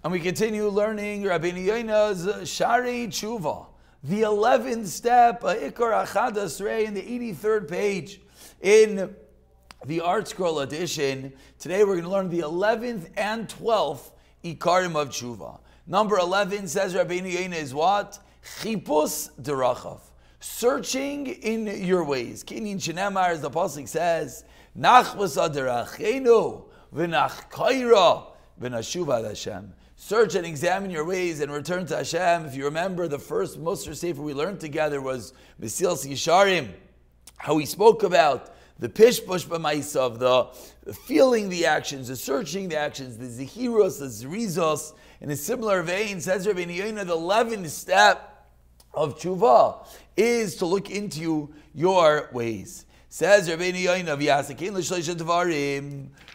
And we continue learning Rabeinu Yona's Sharei Teshuva, the 11th step, Ikar Achad Asrei, in the 83rd page in the Art Scroll edition. Today we're going to learn the 11th and 12th Ikarim of Teshuva. Number 11 says Rabeinu Yona is what? Chipus derachav, searching in your ways. Kinyin Shenemar, as the Pasuk says, Nachmas aderachenu v'nachkaira v'nashuva ad Hashem. Search and examine your ways and return to Hashem. If you remember, the first Musar Sefer we learned together was Mesilas Yesharim, how we spoke about the pishpush b'maisa of the feeling the actions, the searching the actions, the zehiros, the zrizos. In a similar vein, says Rabeinu Yona, the 11th step of tshuva is to look into your ways. Says Rabeinu Yona,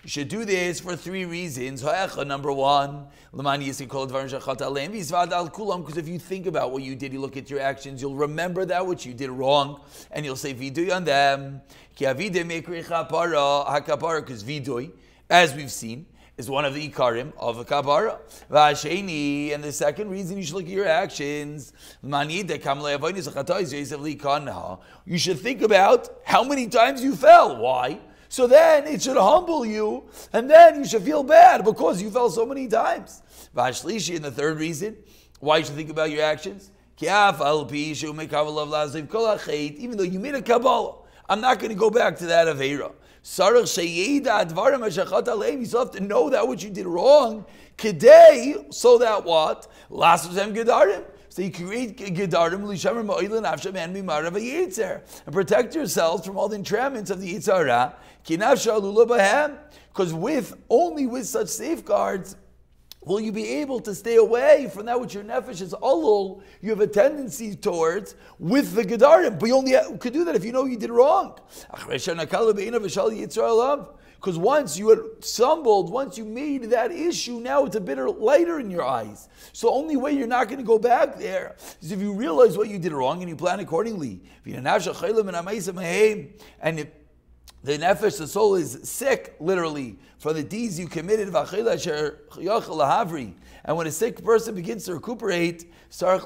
you should do this for 3 reasons. Number 1, because if you think about what you did, you look at your actions, you'll remember that which you did wrong, and you'll say vidui on them. Because vidui, as we've seen, is one of the ikarim of a kapara. And the second reason you should look at your actions, you should think about how many times you fell. Why? So then it should humble you, and then you should feel bad because you fell so many times. And the third reason why you should think about your actions, even though you made a kabbalah, I'm not going to go back to that aveira. You still have to know that which you did wrong. Kedei, so that what? So you create gedarim and protect yourselves from all the entrapments of the Yitzhara. Because only with such safeguards will you be able to stay away from that which your nefesh is alul, you have a tendency towards, with the gedarim. But you only could do that if you know you did wrong. Because once you had stumbled, once you made that issue, now it's a bit lighter in your eyes. So the only way you're not going to go back there is if you realize what you did wrong and you plan accordingly. And if the nefesh, the soul, is sick, literally, for the deeds you committed. And when a sick person begins to recuperate, what a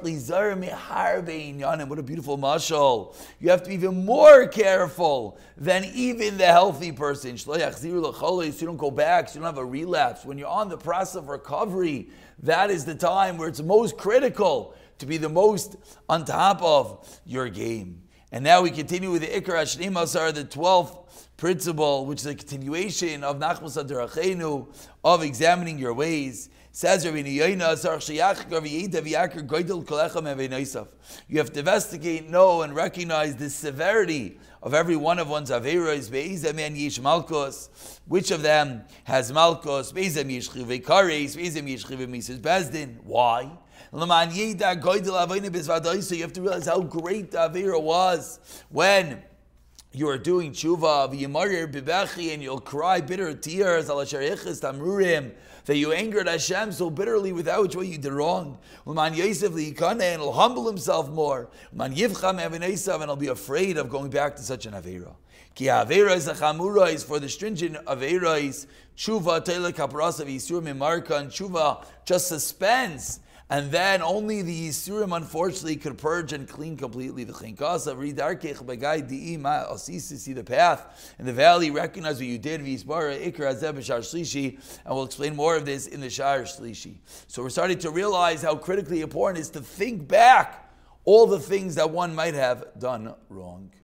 beautiful mashal. You have to be even more careful than even the healthy person. So you don't go back, so you don't have a relapse. When you're on the process of recovery, that is the time where it's most critical to be the most on top of your game. And now we continue with the Ikar Hashnei Masar, the 12th principle, which is a continuation of Nachmas Aderachenu, of examining your ways. Says Rabeinu Yona, you have to investigate, know, and recognize the severity of every one of one's averos. Which of them has malchus? Why? So you have to realize how great the avera was when you are doing tshuva, and you'll cry bitter tears that you angered Hashem so bitterly with that which way you did wrong. And he'll humble himself more. And he'll be afraid of going back to such an avera. Ki avera is a chamura, is for the stringent avera, is tshuva teile kaparasa v'yisur mimarka, and tshuva just suspends. And then only the Yisurim, unfortunately, could purge and clean completely. See the path in the valley, recognize what you did, and we'll explain more of this in the Shar Shlishi. So we're starting to realize how critically important it is to think back all the things that one might have done wrong.